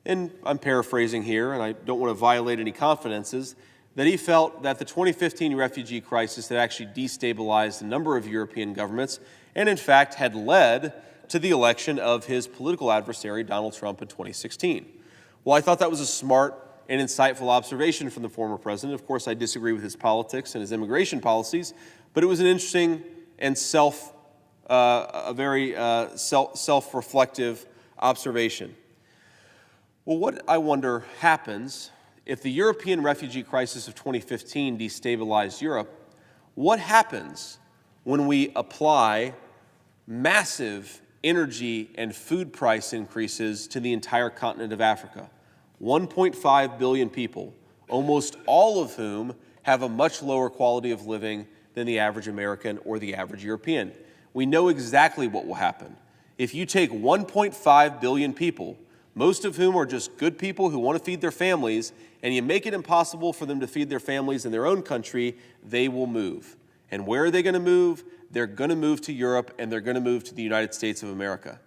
and I'm paraphrasing here, and I don't want to violate any confidences, that he felt that the 2015 refugee crisis had actually destabilized a number of European governments and, in fact, had led to the election of his political adversary, Donald Trump, in 2016. Well, I thought that was a smart and insightful observation from the former president. Of course, I disagree with his politics and his immigration policies, but it was an interesting and very self-reflective observation. Well, what I wonder happens if the European refugee crisis of 2015 destabilized Europe, what happens when we apply massive energy and food price increases to the entire continent of Africa? 1.5 billion people, almost all of whom have a much lower quality of living than the average American or the average European. We know exactly what will happen. If you take 1.5 billion people, most of whom are just good people who want to feed their families, and you make it impossible for them to feed their families in their own country, they will move. And where are they going to move? They're going to move to Europe, and they're going to move to the United States of America.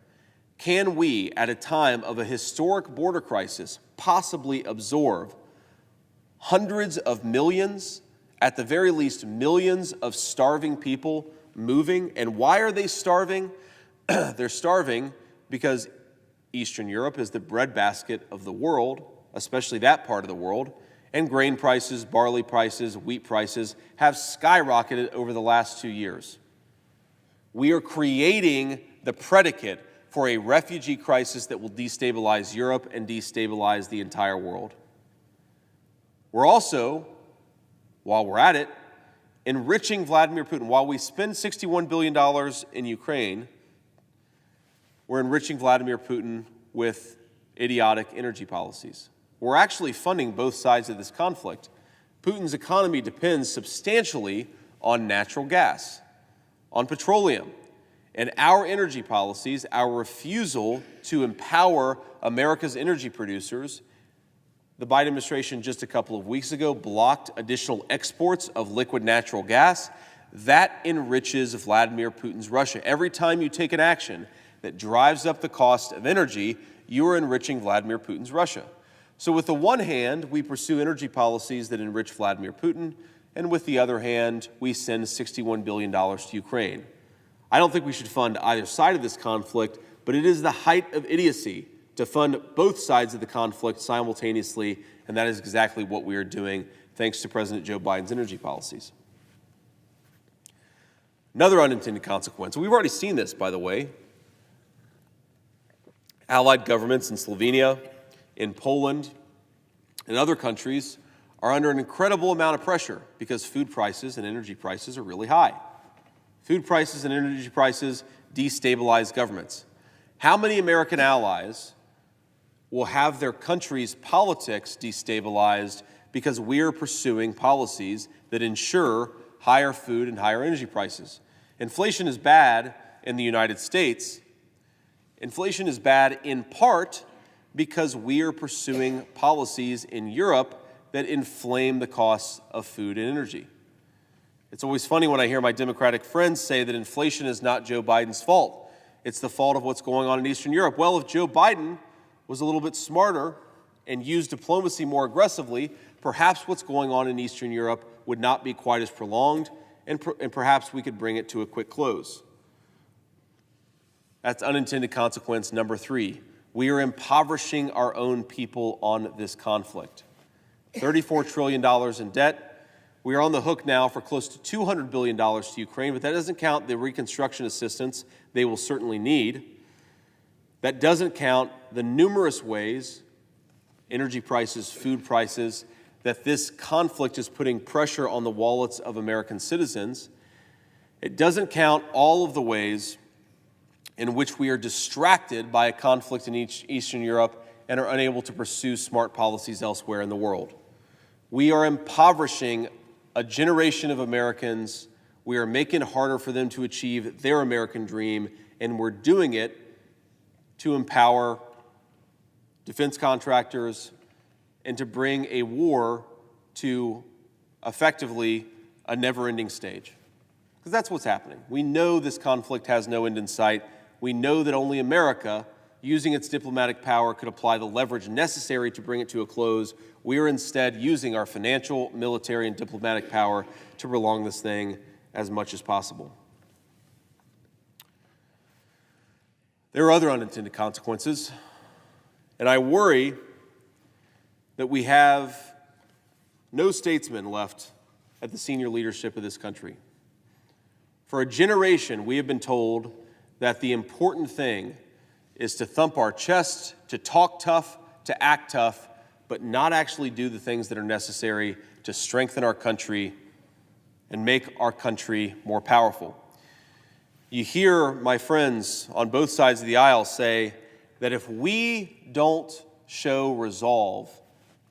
Can we, at a time of a historic border crisis, possibly absorb hundreds of millions, at the very least millions of starving people moving? And why are they starving? They're starving because Eastern Europe is the breadbasket of the world, especially that part of the world, and grain prices, barley prices, wheat prices have skyrocketed over the last 2 years. We are creating the predicate for a refugee crisis that will destabilize Europe and destabilize the entire world. We're also, while we're at it, enriching Vladimir Putin. While we spend $61 billion in Ukraine, we're enriching Vladimir Putin with idiotic energy policies. We're actually funding both sides of this conflict. Putin's economy depends substantially on natural gas, on petroleum. And our energy policies, our refusal to empower America's energy producers, the Biden administration just a couple of weeks ago blocked additional exports of liquid natural gas. That enriches Vladimir Putin's Russia. Every time you take an action that drives up the cost of energy, you are enriching Vladimir Putin's Russia. So with the one hand, we pursue energy policies that enrich Vladimir Putin, and with the other hand, we send $61 billion to Ukraine. I don't think we should fund either side of this conflict, but it is the height of idiocy to fund both sides of the conflict simultaneously, and that is exactly what we are doing thanks to President Joe Biden's energy policies. Another unintended consequence, we've already seen this, by the way. Allied governments in Slovenia, in Poland, and other countries are under an incredible amount of pressure because food prices and energy prices are really high. Food prices and energy prices destabilize governments. How many American allies will have their country's politics destabilized because we are pursuing policies that ensure higher food and higher energy prices? Inflation is bad in the United States. Inflation is bad in part because we are pursuing policies in Europe that inflame the costs of food and energy. It's always funny when I hear my Democratic friends say that inflation is not Joe Biden's fault. It's the fault of what's going on in Eastern Europe. Well, if Joe Biden was a little bit smarter and used diplomacy more aggressively, perhaps what's going on in Eastern Europe would not be quite as prolonged, and perhaps we could bring it to a quick close. That's unintended consequence number 3. We are impoverishing our own people on this conflict. $34 trillion in debt. We are on the hook now for close to $200 billion to Ukraine, but that doesn't count the reconstruction assistance they will certainly need. That doesn't count the numerous ways, energy prices, food prices, that this conflict is putting pressure on the wallets of American citizens. It doesn't count all of the ways in which we are distracted by a conflict in Eastern Europe and are unable to pursue smart policies elsewhere in the world. We are impoverishing a generation of Americans. We are making it harder for them to achieve their American dream, and we're doing it to empower defense contractors and to bring a war to effectively a never-ending stage. Because that's what's happening. We know this conflict has no end in sight. We know that only America, using its diplomatic power, could apply the leverage necessary to bring it to a close. We are instead using our financial, military, and diplomatic power to prolong this thing as much as possible. There are other unintended consequences, and I worry that we have no statesmen left at the senior leadership of this country. For a generation, we have been told that the important thing is to thump our chest, to talk tough, to act tough, but not actually do the things that are necessary to strengthen our country and make our country more powerful. You hear my friends on both sides of the aisle say that if we don't show resolve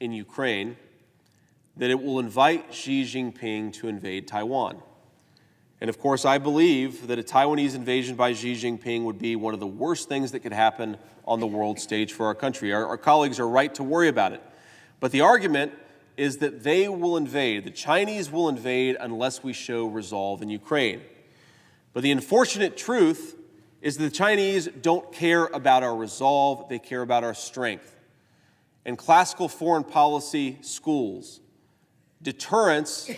in Ukraine, that it will invite Xi Jinping to invade Taiwan. And of course, I believe that a Taiwanese invasion by Xi Jinping would be one of the worst things that could happen on the world stage for our country. Our colleagues are right to worry about it. But the argument is that they will invade, the Chinese will invade unless we show resolve in Ukraine. But the unfortunate truth is that the Chinese don't care about our resolve, they care about our strength. In classical foreign policy schools, deterrence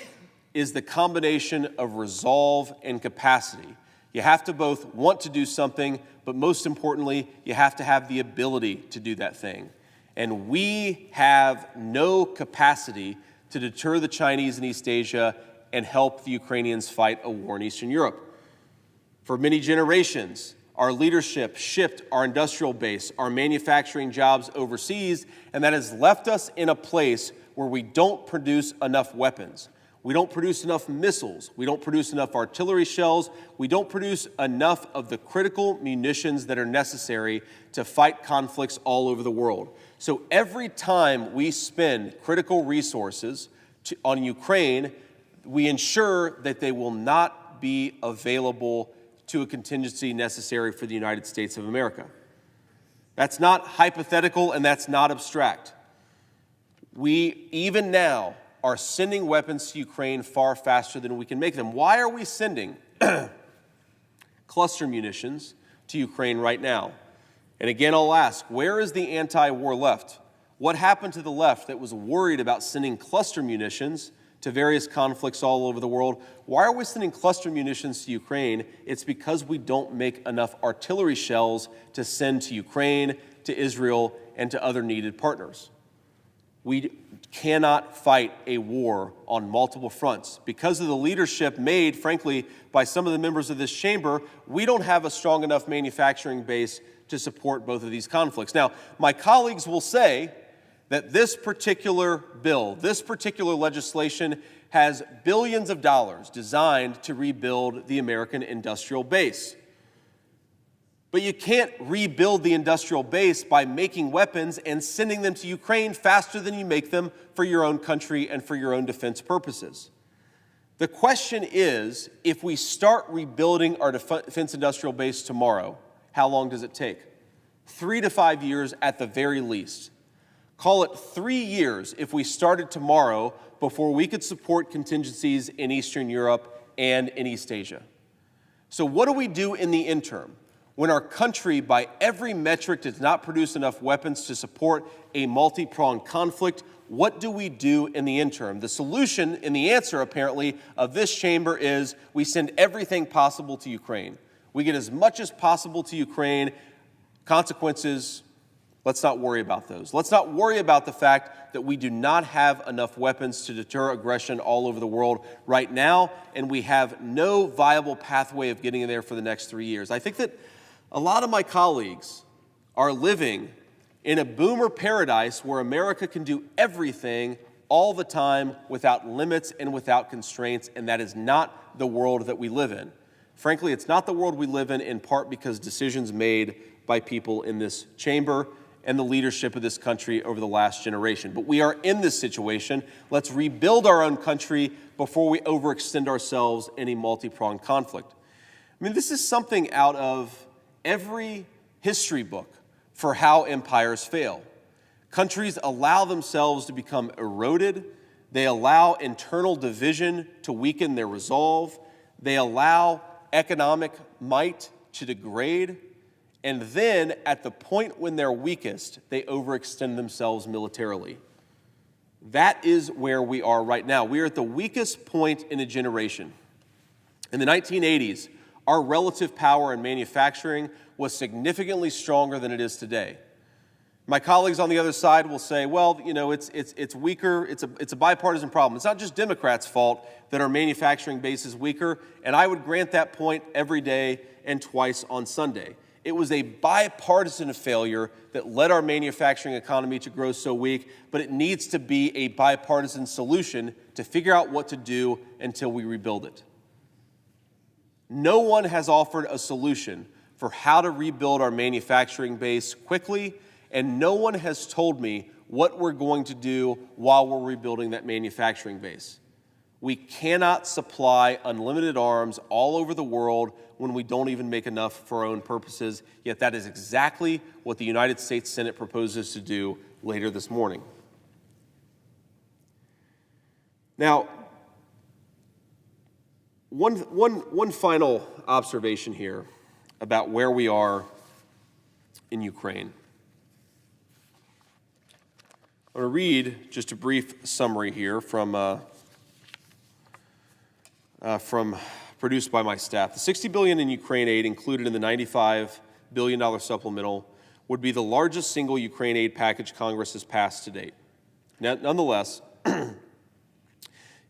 is the combination of resolve and capacity. You have to both want to do something, but most importantly, you have to have the ability to do that thing. And we have no capacity to deter the Chinese in East Asia and help the Ukrainians fight a war in Eastern Europe. For many generations, our leadership shipped our industrial base, our manufacturing jobs overseas, and that has left us in a place where we don't produce enough weapons. We don't produce enough missiles. We don't produce enough artillery shells. We don't produce enough of the critical munitions that are necessary to fight conflicts all over the world. So every time we spend critical resources on Ukraine, we ensure that they will not be available to a contingency necessary for the United States of America. That's not hypothetical and that's not abstract. We, even now, are sending weapons to Ukraine far faster than we can make them. Why are we sending cluster munitions to Ukraine right now? And again, I'll ask, where is the anti-war left? What happened to the left that was worried about sending cluster munitions to various conflicts all over the world. Why are we sending cluster munitions to Ukraine? It's because we don't make enough artillery shells to send to Ukraine, to Israel, and to other needed partners. We cannot fight a war on multiple fronts. Because of the leadership made, frankly, by some of the members of this chamber, we don't have a strong enough manufacturing base to support both of these conflicts. Now, my colleagues will say that this particular bill, this particular legislation has billions of dollars designed to rebuild the American industrial base. But you can't rebuild the industrial base by making weapons and sending them to Ukraine faster than you make them for your own country and for your own defense purposes. The question is, if we start rebuilding our defense industrial base tomorrow, how long does it take? 3 to 5 years at the very least. Call it 3 years if we started tomorrow before we could support contingencies in Eastern Europe and in East Asia. So what do we do in the interim? When our country, by every metric, does not produce enough weapons to support a multi-pronged conflict, what do we do in the interim? The solution and the answer, apparently, of this chamber is we send everything possible to Ukraine. We get as much as possible to Ukraine. Consequences, let's not worry about those. Let's not worry about the fact that we do not have enough weapons to deter aggression all over the world right now, and we have no viable pathway of getting there for the next 3 years. I think that a lot of my colleagues are living in a boomer paradise where America can do everything all the time without limits and without constraints, and that is not the world that we live in. Frankly, it's not the world we live in part because decisions made by people in this chamber and the leadership of this country over the last generation. But we are in this situation. Let's rebuild our own country before we overextend ourselves in a multi-pronged conflict. I mean, this is something out of every history book for how empires fail. Countries allow themselves to become eroded. They allow internal division to weaken their resolve. They allow economic might to degrade. And then, at the point when they're weakest, they overextend themselves militarily. That is where we are right now. We are at the weakest point in a generation. In the 1980s, our relative power in manufacturing was significantly stronger than it is today. My colleagues on the other side will say, well, you know, it's weaker, it's a bipartisan problem. It's not just Democrats' fault that our manufacturing base is weaker, and I would grant that point every day and twice on Sunday. It was a bipartisan failure that led our manufacturing economy to grow so weak, but it needs to be a bipartisan solution to figure out what to do until we rebuild it. No one has offered a solution for how to rebuild our manufacturing base quickly, and no one has told me what we're going to do while we're rebuilding that manufacturing base. We cannot supply unlimited arms all over the world when we don't even make enough for our own purposes, yet that is exactly what the United States Senate proposes to do later this morning. Now, one final observation here about where we are in Ukraine. I'm going to read just a brief summary here from produced by my staff. The $60 billion in Ukraine aid included in the $95 billion supplemental would be the largest single Ukraine aid package Congress has passed to date. Now, nonetheless,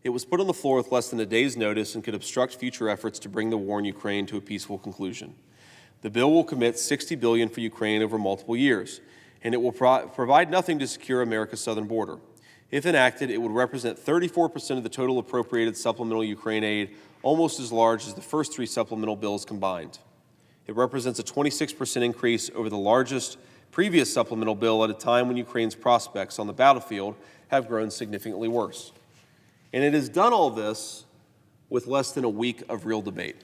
it was put on the floor with less than a day's notice and could obstruct future efforts to bring the war in Ukraine to a peaceful conclusion. The bill will commit $60 billion for Ukraine over multiple years, and it will provide nothing to secure America's southern border. If enacted, it would represent 34% of the total appropriated supplemental Ukraine aid, almost as large as the first 3 supplemental bills combined. It represents a 26% increase over the largest previous supplemental bill at a time when Ukraine's prospects on the battlefield have grown significantly worse. And it has done all this with less than a week of real debate.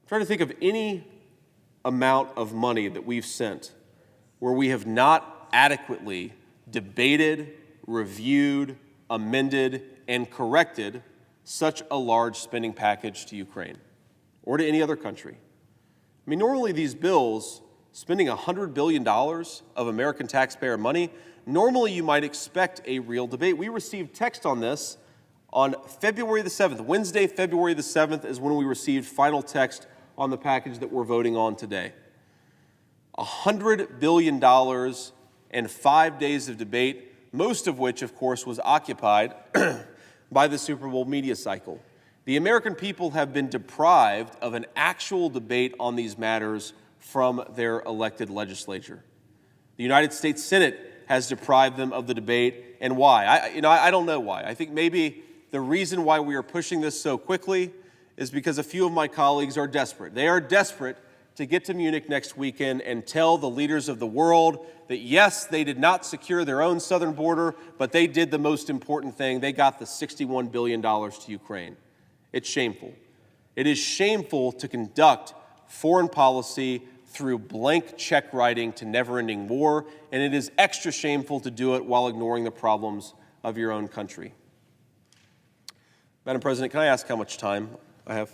I'm trying to think of any amount of money that we've sent where we have not adequately debated, reviewed, amended, and corrected such a large spending package to Ukraine or to any other country. I mean, normally these bills, spending $100 billion of American taxpayer money, normally you might expect a real debate. We received text on this on February the 7th. Wednesday, February the 7th is when we received final text on the package that we're voting on today. $100 billion and 5 days of debate, most of which, of course, was occupied by the Super Bowl media cycle. The American people have been deprived of an actual debate on these matters from their elected legislature. The United States Senate has deprived them of the debate, and why? I don't know why. I think maybe the reason why we are pushing this so quickly is because a few of my colleagues are desperate. They are desperate to get to Munich next weekend and tell the leaders of the world that, yes, they did not secure their own southern border, but they did the most important thing. They got the $61 billion to Ukraine. It's shameful. It is shameful to conduct foreign policy through blank check writing to never-ending war, and it is extra shameful to do it while ignoring the problems of your own country. Madam President, can I ask how much time I have?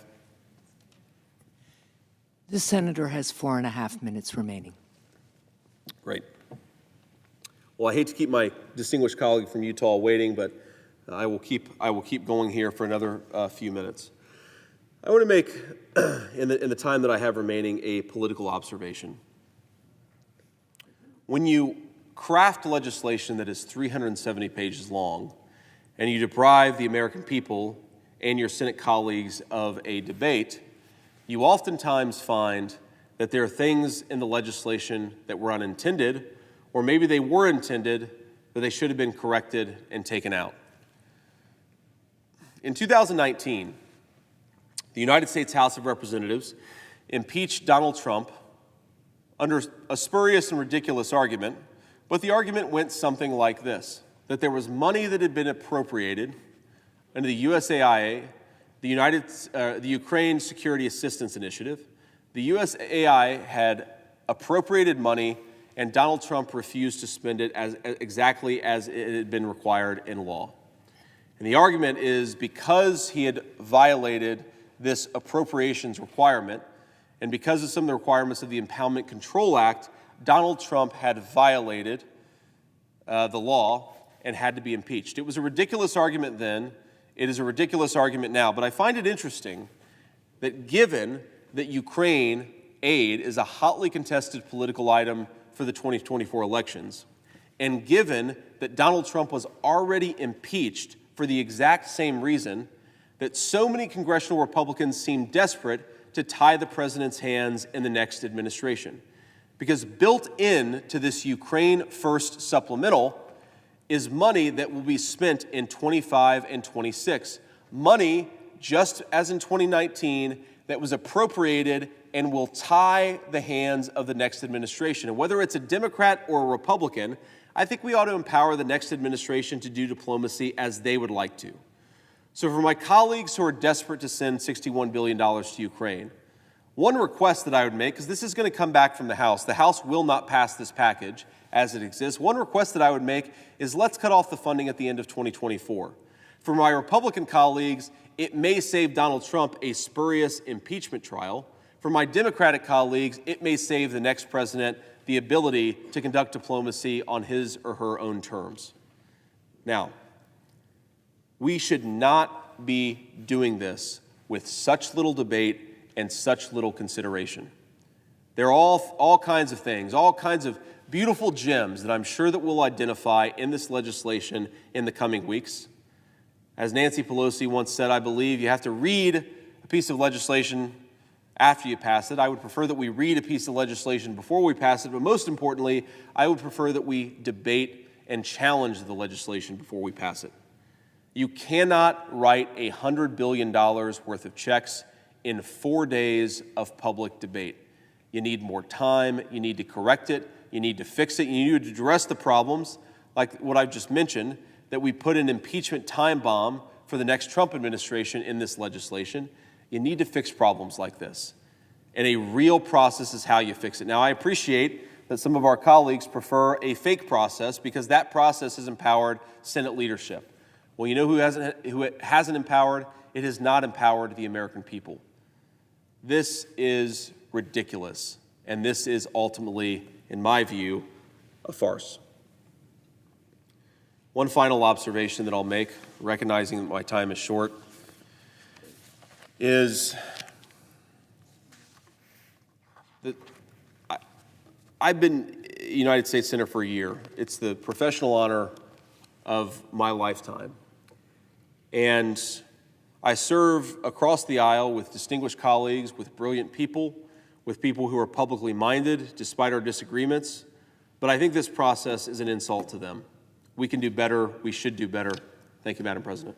The senator has 4.5 minutes remaining. Great. Well, I hate to keep my distinguished colleague from Utah waiting, but I will keep going here for another few minutes. I want to make, in the time that I have remaining, a political observation. When you craft legislation that is 370 pages long, and you deprive the American people and your Senate colleagues of a debate, you oftentimes find that there are things in the legislation that were unintended, or maybe they were intended, but they should have been corrected and taken out. In 2019, the United States House of Representatives impeached Donald Trump under a spurious and ridiculous argument, but the argument went something like this: that there was money that had been appropriated under the USAID, the Ukraine Security Assistance Initiative. The USAID had appropriated money, and Donald Trump refused to spend it exactly as it had been required in law. And the argument is because he had violated this appropriations requirement, and because of some of the requirements of the Impoundment Control Act, Donald Trump had violated the law and had to be impeached. It was a ridiculous argument then. It is a ridiculous argument now. But I find it interesting that given that Ukraine aid is a hotly contested political item for the 2024 elections, and given that Donald Trump was already impeached for the exact same reason, that so many congressional Republicans seem desperate to tie the president's hands in the next administration. Because built in to this Ukraine First supplemental is money that will be spent in 25 and 26. Money, just as in 2019, that was appropriated and will tie the hands of the next administration. And whether it's a Democrat or a Republican, I think we ought to empower the next administration to do diplomacy as they would like to. So for my colleagues who are desperate to send $61 billion to Ukraine, one request that I would make, because this is going to come back from the House will not pass this package as it exists. One request that I would make is let's cut off the funding at the end of 2024. For my Republican colleagues, it may save Donald Trump a spurious impeachment trial. For my Democratic colleagues, it may save the next president the ability to conduct diplomacy on his or her own terms. Now, we should not be doing this with such little debate and such little consideration. There are all kinds of things, all kinds of beautiful gems that I'm sure that we'll identify in this legislation in the coming weeks. As Nancy Pelosi once said, I believe you have to read a piece of legislation after you pass it. I would prefer that we read a piece of legislation before we pass it, but most importantly, I would prefer that we debate and challenge the legislation before we pass it. You cannot write $100 billion worth of checks in 4 days of public debate. You need more time, you need to correct it, you need to fix it, you need to address the problems, like what I've just mentioned, that we put an impeachment time bomb for the next Trump administration in this legislation. You need to fix problems like this. And a real process is how you fix it. Now, I appreciate that some of our colleagues prefer a fake process because that process has empowered Senate leadership. Well, you know who it hasn't empowered? It has not empowered the American people. This is ridiculous, and this is ultimately, in my view, a farce. One final observation that I'll make, recognizing that my time is short, is that I've been a United States Senator for a year. It's the professional honor of my lifetime. And I serve across the aisle with distinguished colleagues, with brilliant people, with people who are publicly minded despite our disagreements. But I think this process is an insult to them. We can do better. We should do better. Thank you, Madam President.